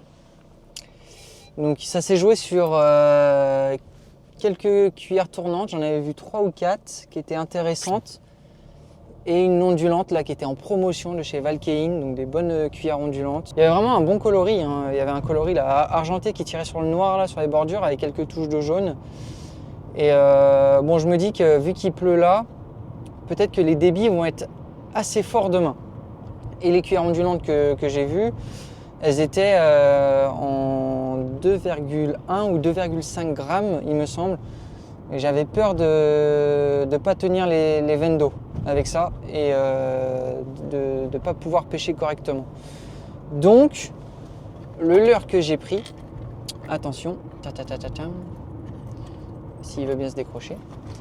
Donc ça s'est joué sur quelques cuillères tournantes. J'en avais vu 3 ou 4 qui étaient intéressantes. Et une ondulante là qui était en promotion de chez Valkein, donc des bonnes cuillères ondulantes. Il y avait vraiment un bon coloris, hein. Il y avait un coloris là, argenté qui tirait sur le noir là, sur les bordures avec quelques touches de jaune. Et bon, je me dis que vu qu'il pleut là, peut-être que les débits vont être assez forts demain. Et les cuillères ondulantes que j'ai vues, elles étaient en 2,1 ou 2,5 grammes il me semble. Et j'avais peur de ne pas tenir les veines d'eau avec ça et de ne pas pouvoir pêcher correctement. Donc, le leurre que j'ai pris, attention, s'il veut bien se décrocher,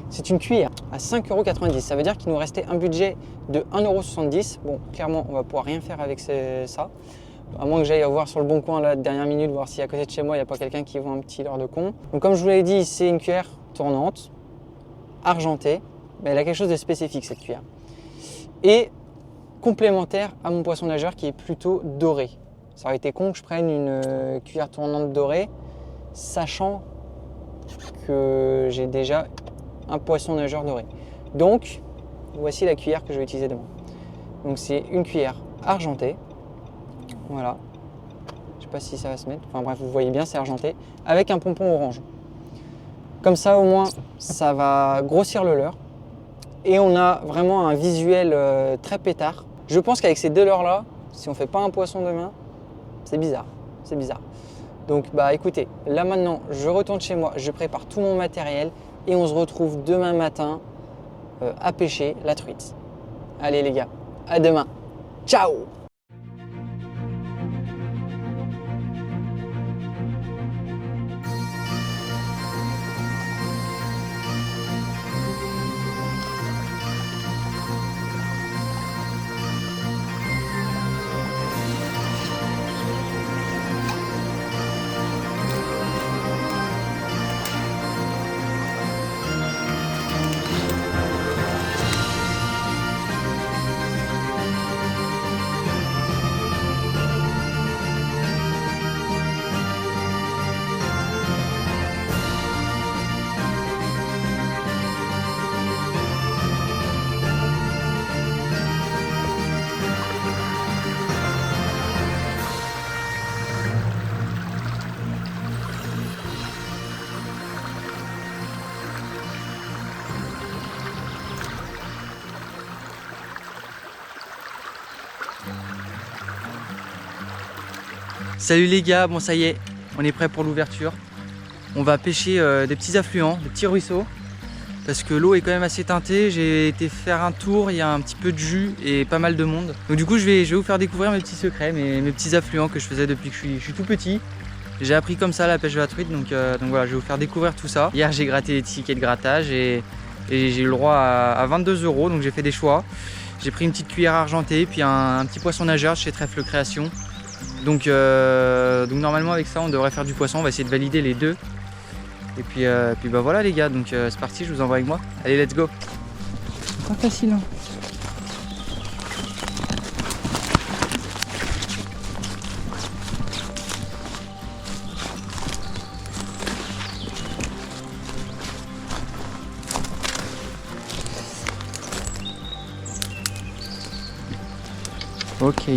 c'est une cuillère à 5,90 €. Ça veut dire qu'il nous restait un budget de 1,70 €. Bon, clairement, on va pouvoir rien faire avec ça. À moins que j'aille voir sur le bon coin la dernière minute, voir si à côté de chez moi, il n'y a pas quelqu'un qui vend un petit leurre de con. Donc comme je vous l'ai dit, c'est une cuillère tournante, argentée. Mais elle a quelque chose de spécifique, cette cuillère. Et complémentaire à mon poisson nageur qui est plutôt doré. Ça aurait été con que je prenne une cuillère tournante dorée, sachant que j'ai déjà un poisson nageur doré. Donc, voici la cuillère que je vais utiliser demain. Donc c'est une cuillère argentée. Voilà. Je sais pas si ça va se mettre. Enfin bref, vous voyez bien, c'est argenté. Avec un pompon orange. Comme ça, au moins, ça va grossir le leurre. Et on a vraiment un visuel très pétard. Je pense qu'avec ces deux leurres-là, si on ne fait pas un poisson demain, c'est bizarre. C'est bizarre. Donc, bah écoutez, là maintenant, je retourne chez moi, je prépare tout mon matériel et on se retrouve demain matin à pêcher la truite. Allez les gars, à demain. Ciao! Salut les gars, bon ça y est, on est prêt pour l'ouverture. On va pêcher des petits affluents, des petits ruisseaux, parce que l'eau est quand même assez teintée. J'ai été faire un tour, il y a un petit peu de jus et pas mal de monde. Donc du coup je vais vous faire découvrir mes petits secrets, mes petits affluents que je faisais depuis que je suis tout petit. J'ai appris comme ça la pêche de la truite, donc voilà, je vais vous faire découvrir tout ça. Hier j'ai gratté les tickets de grattage et j'ai eu le droit à 22 €, donc j'ai fait des choix. J'ai pris une petite cuillère argentée, puis un petit poisson nageur chez Trèfle Création. Donc normalement avec ça on devrait faire du poisson, on va essayer de valider les deux. Et puis bah voilà les gars, donc c'est parti, je vous envoie avec moi. Allez, let's go. C'est pas facile hein. Ok.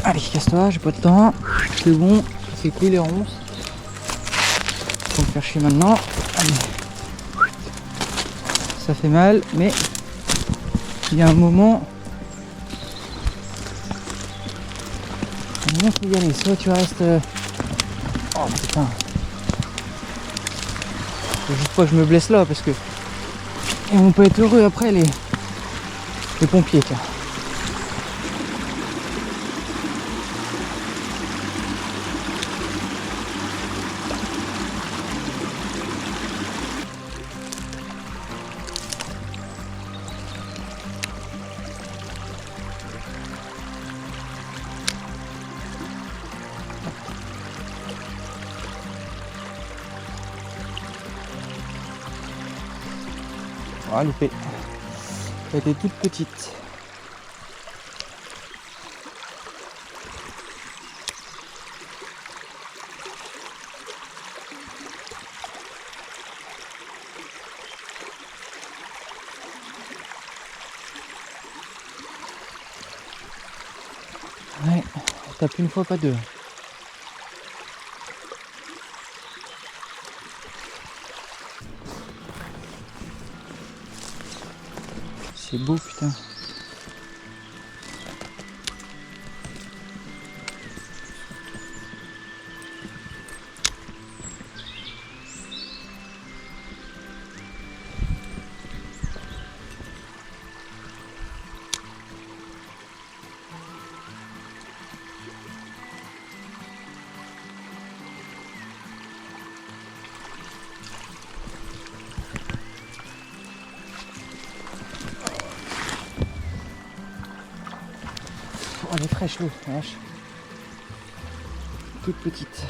Allez, casse-toi, j'ai pas de temps. C'est bon, c'est cool les ronces. Faut me faire chier maintenant. Allez. Ça fait mal, mais il y a un moment. Faut y aller. Soit tu restes. Oh putain. Faut juste pas que je me blesse là parce que ils vont pas être heureux après les pompiers quoi. Ah, loupé. Elle était toute petite. Ouais, tape une fois, pas deux. C'est beau, putain. elle est fraîche l'eau, la vache. Toutes petites.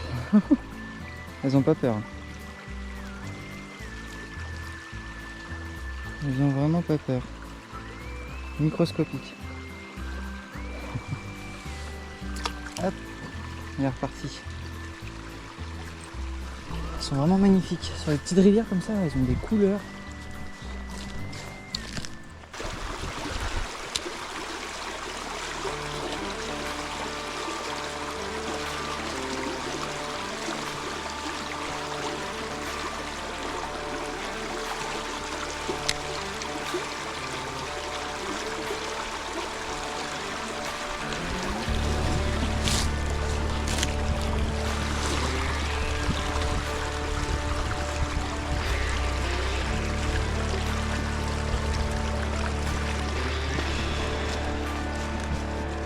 Elles ont pas peur. Elles ont vraiment pas peur. Microscopique. Hop, elle est repartie. Elles sont vraiment magnifiques. Sur les petites rivières comme ça, elles ont des couleurs.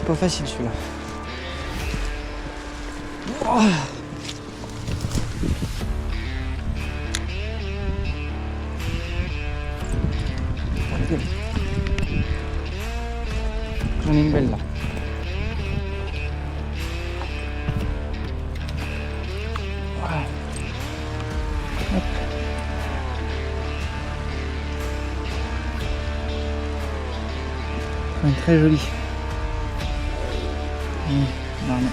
Pas facile celui-là. Oh. J'en ai une belle là. Voilà. Hop. Une très jolie. Vraiment.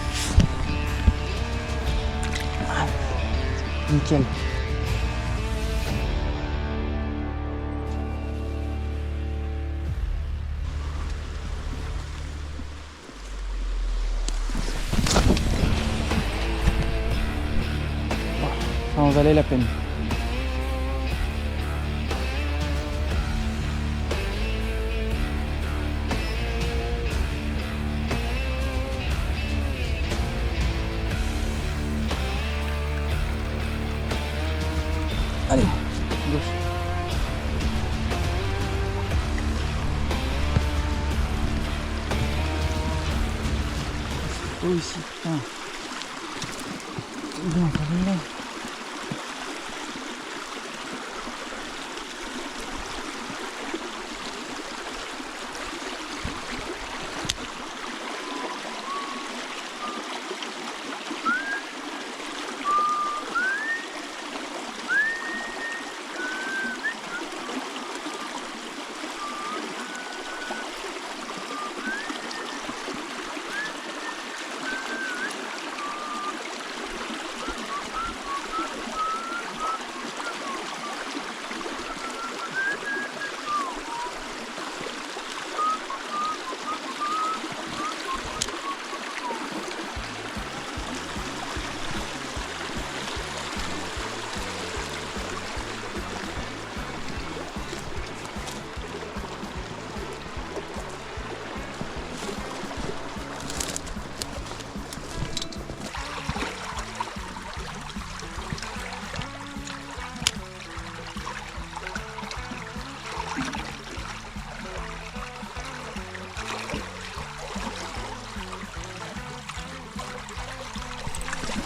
Nickel. Ça en valait la peine. Allez, gauche. Oh ici, putain. Bien, encore une là.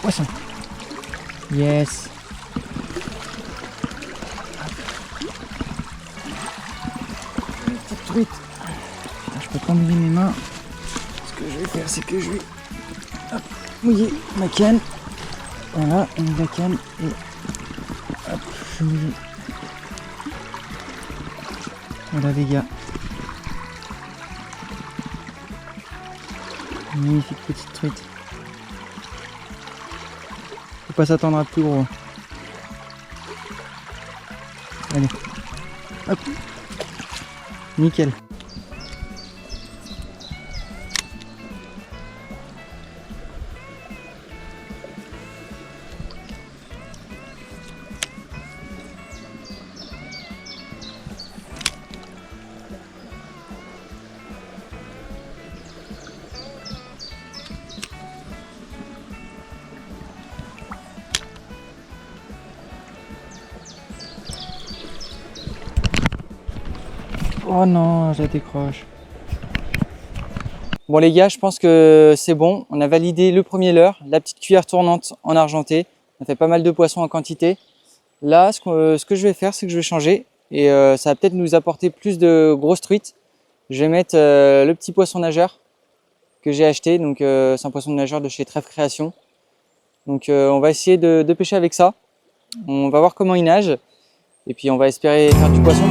Poisson. Yes. Une petite truite. Putain, je peux pas mouiller mes mains. Ce que je vais faire, c'est que je vais mouiller ma canne. Voilà, on met la canne et hop, je mouille. Voilà les gars. Une magnifique petite truite. Faut pas s'attendre à plus gros. Allez. Hop. Nickel. Oh non, je la décroche. Bon les gars, je pense que c'est bon. On a validé le premier leurre, la petite cuillère tournante en argenté. On a fait pas mal de poissons en quantité. Là, ce que je vais faire, c'est que je vais changer. Et ça va peut-être nous apporter plus de grosses truites. Je vais mettre le petit poisson nageur. que j'ai acheté. Donc c'est un poisson de nageur de chez Trèfle Création. Donc on va essayer de pêcher avec ça. On va voir comment il nage. Et puis on va espérer faire du poisson.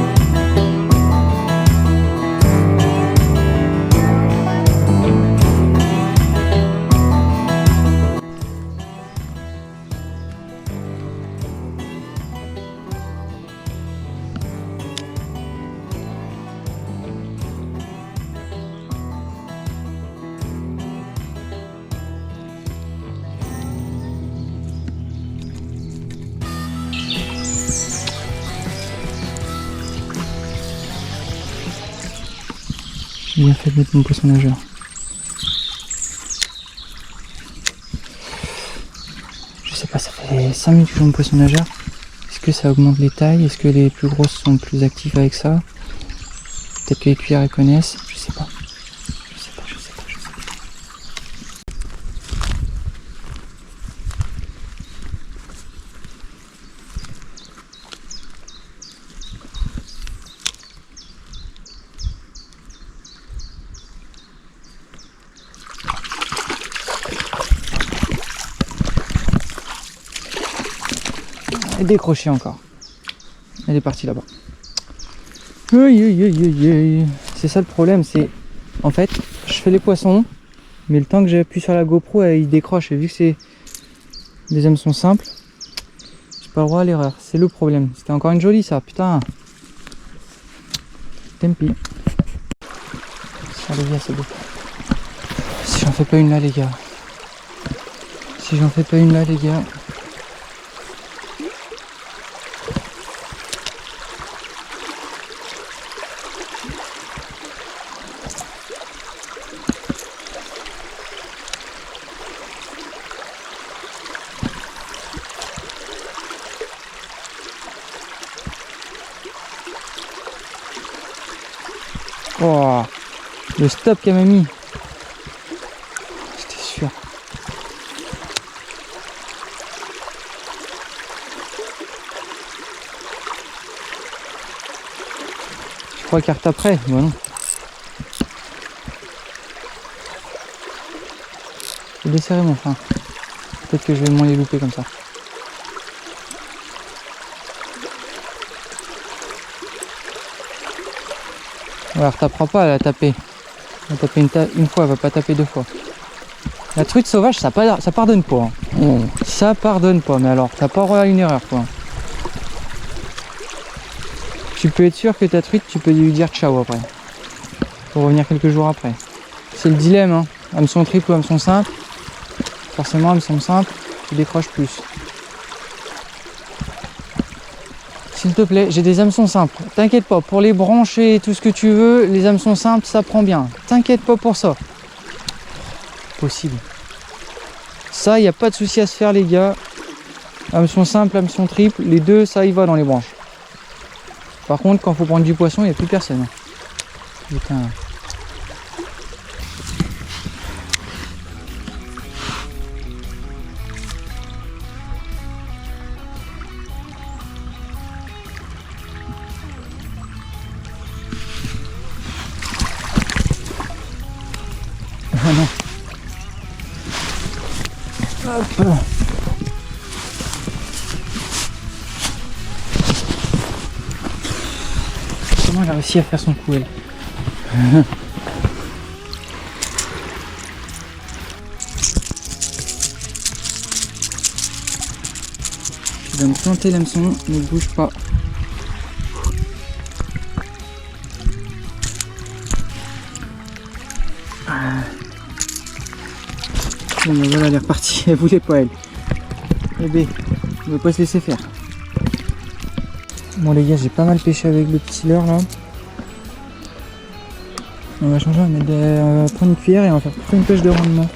J'ai bien fait de mettre mon poisson nageur. Je sais pas, ça fait 5 minutes que j'ai mon poisson nageur. Est-ce que ça augmente les tailles? Est-ce que les plus grosses sont plus actives avec ça? Peut-être que les cuillères elles connaissent, je sais pas. Je sais pas. Elle est décrochée encore. Elle est partie là-bas. C'est ça le problème, c'est en fait je fais les poissons, mais le temps que j'appuie sur la GoPro, il décroche. Et vu que c'est des hameçons simples, j'ai pas le droit à l'erreur. C'est le problème. C'était encore une jolie ça, putain. Tempi. Ça les gars, c'est beau. Si j'en fais pas une là les gars. Oh, le stop qu'elle m'a mis. J'étais sûr. Je crois qu'elle retaperait. Bon non. J'ai desserré mon frein. Peut-être que je vais moins les louper comme ça. Ouais, elle retapera pas, elle a tapé. Elle a tapé une fois, elle va pas taper deux fois. La truite sauvage, ça pardonne pas. Hein. Ça pardonne pas, mais alors, t'as pas droit à une erreur, quoi. Tu peux être sûr que ta truite, tu peux lui dire ciao après. Pour revenir quelques jours après. C'est le dilemme, hein. Hameçon triple ou hameçon simple. Forcément, hameçon simple, tu décroches plus. S'il te plaît, j'ai des hameçons simples. T'inquiète pas, pour les brancher, tout ce que tu veux, les hameçons simples, ça prend bien. T'inquiète pas pour ça. Possible. Ça, il n'y a pas de souci à se faire, les gars. Hameçon simple, hameçon triple, les deux, ça y va dans les branches. Par contre, quand il faut prendre du poisson, il n'y a plus personne. Putain. Ah non. Hop. Comment elle a réussi à faire son coup, elle? Je vais me planter l'hameçon, ne bouge pas. Bon ben voilà, elle est repartie, elle voulait pas elle. Eh ben, on va pas se laisser faire. Bon les gars, j'ai pas mal pêché avec le petit leurre là. On va changer, on va prendre une cuillère et on va faire plutôt une pêche de rendement.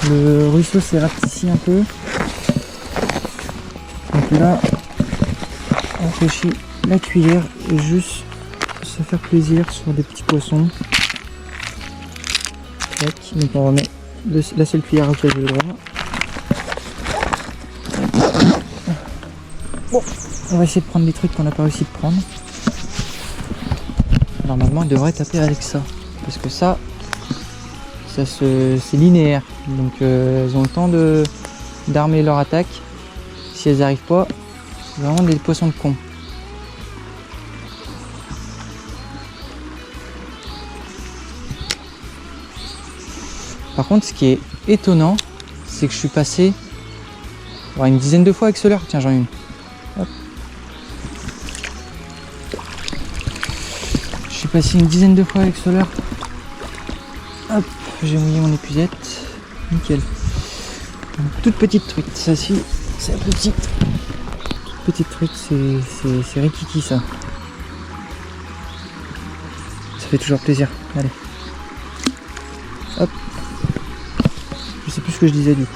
Le ruisseau s'est rapetissi un peu. Donc là, on pêche la cuillère et juste se faire plaisir sur des petits poissons. Donc on remet la seule cuillère à laquelle j'ai le droit. Bon, on va essayer de prendre les trucs qu'on n'a pas réussi de prendre. Normalement, il devrait taper avec ça. Parce que ça c'est linéaire. Donc elles ont le temps d'armer leur attaque. Si elles n'arrivent pas, c'est vraiment des poissons de con. Par contre, ce qui est étonnant, c'est que je suis passé une dizaine de fois avec ce leurre. Tiens, j'en ai une. Hop. Je suis passé une dizaine de fois avec ce leurre. Hop, j'ai mouillé mon épuisette. Nickel. Une toute petite truite. Ça, si, c'est la plus petite. Toute petite truite, c'est rikiki ça. Ça fait toujours plaisir. Allez. Hop. Je sais plus ce que je disais du coup.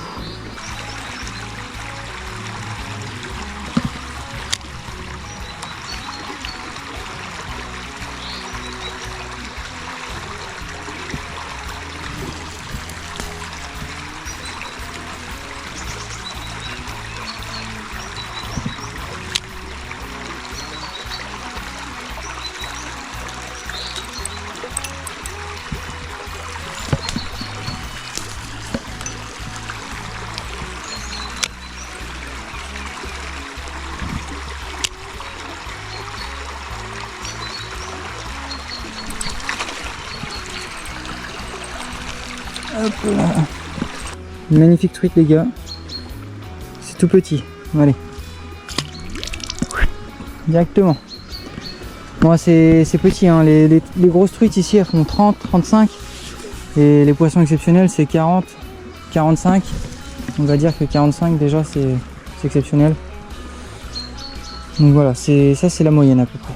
Hop là. Une magnifique truite les gars. C'est tout petit. Allez. Directement. Bon c'est petit hein. Les grosses truites ici elles font 30, 35. Et les poissons exceptionnels c'est 40, 45. On va dire que 45 déjà c'est exceptionnel. Donc voilà, ça c'est la moyenne à peu près.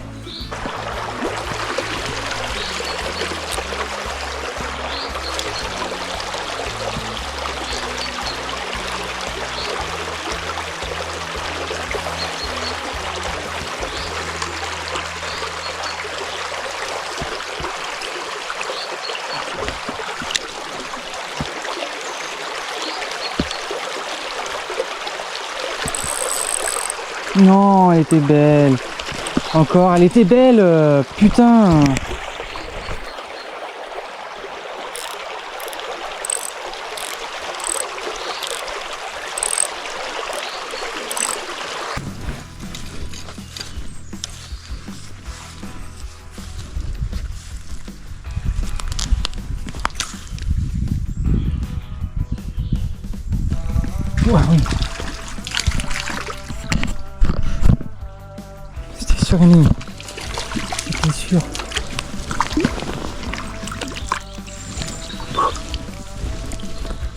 Non, elle était belle. Encore, elle était belle. Putain. Ouais, oui. C'était sur une ligne. C'était sûr.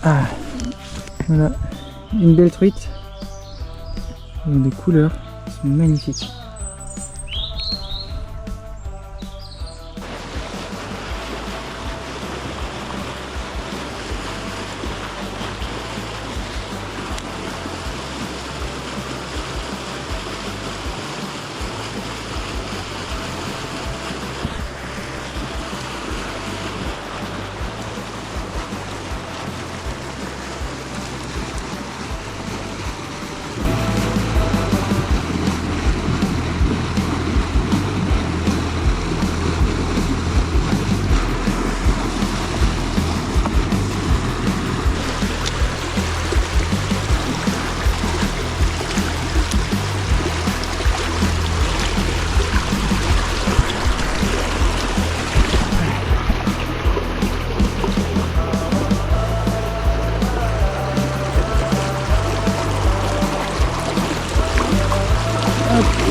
Ah. Voilà. Une belle truite. Ils ont des couleurs. Ils sont magnifiques.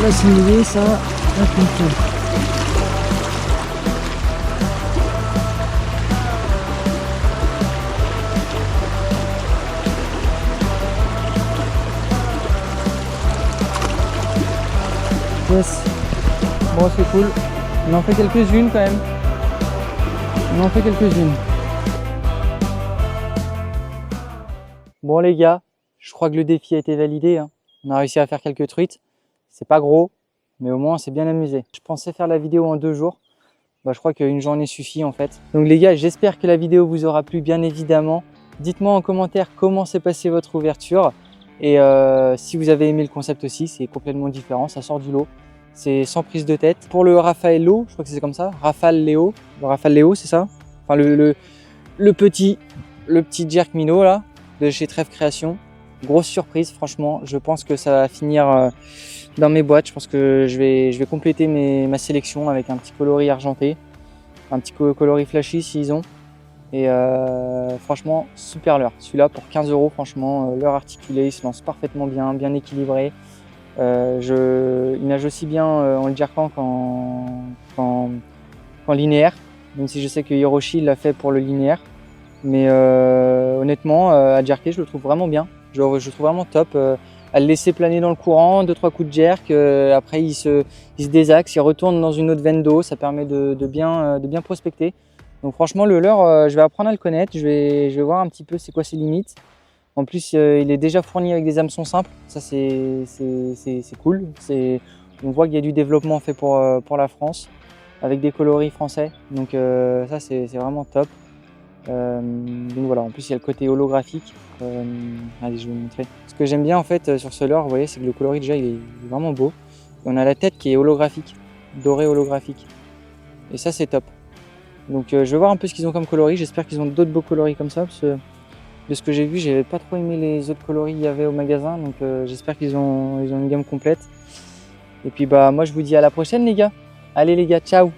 Là c'est mouillé ça, hop nickel. Yes, bon c'est cool, on en fait quelques-unes quand même, on en fait quelques-unes. Bon les gars, je crois que le défi a été validé, hein. On a réussi à faire quelques truites. C'est pas gros, mais au moins on s'est bien amusé. Je pensais faire la vidéo en 2 jours. Bah, je crois qu'une journée suffit en fait. Donc les gars, j'espère que la vidéo vous aura plu bien évidemment. Dites-moi en commentaire comment s'est passée votre ouverture. Et si vous avez aimé le concept aussi, c'est complètement différent, ça sort du lot. C'est sans prise de tête. Pour le Raffaello, je crois que c'est comme ça, Rafale Léo. Le Rafale Léo, c'est ça? Enfin le petit jerk minnow là, de chez Trèfle Création. Grosse surprise, franchement. Je pense que ça va finir dans mes boîtes. Je pense que je vais compléter ma sélection avec un petit coloris argenté, un petit coloris flashy s'ils ont. Et franchement, super leurre. Celui-là pour 15 €, franchement, leurre articulé, il se lance parfaitement bien, bien équilibré. Il nage aussi bien en le jerkant qu'en linéaire, même si je sais que Hiroshi l'a fait pour le linéaire. Mais honnêtement, à jerker, je le trouve vraiment bien. Je le trouve vraiment top. À le laisser planer dans le courant, 2-3 coups de jerk, après il se désaxe, il retourne dans une autre veine d'eau, ça permet de bien prospecter. Donc franchement le leurre, je vais apprendre à le connaître, je vais voir un petit peu c'est quoi ses limites. En plus il est déjà fourni avec des hameçons simples, ça c'est cool. On voit qu'il y a du développement fait pour la France, avec des coloris français, donc ça c'est vraiment top. Donc voilà, en plus il y a le côté holographique. Allez, je vais vous montrer. Ce que j'aime bien en fait sur ce leurre, vous voyez, c'est que le coloris déjà il est vraiment beau. Et on a la tête qui est holographique, doré holographique. Et ça c'est top. Donc je vais voir un peu ce qu'ils ont comme coloris. J'espère qu'ils ont d'autres beaux coloris comme ça, parce que de ce que j'ai vu, j'avais pas trop aimé les autres coloris qu'il y avait au magasin. Donc j'espère qu'ils ont une gamme complète. Et puis bah moi je vous dis à la prochaine les gars. Allez les gars, ciao!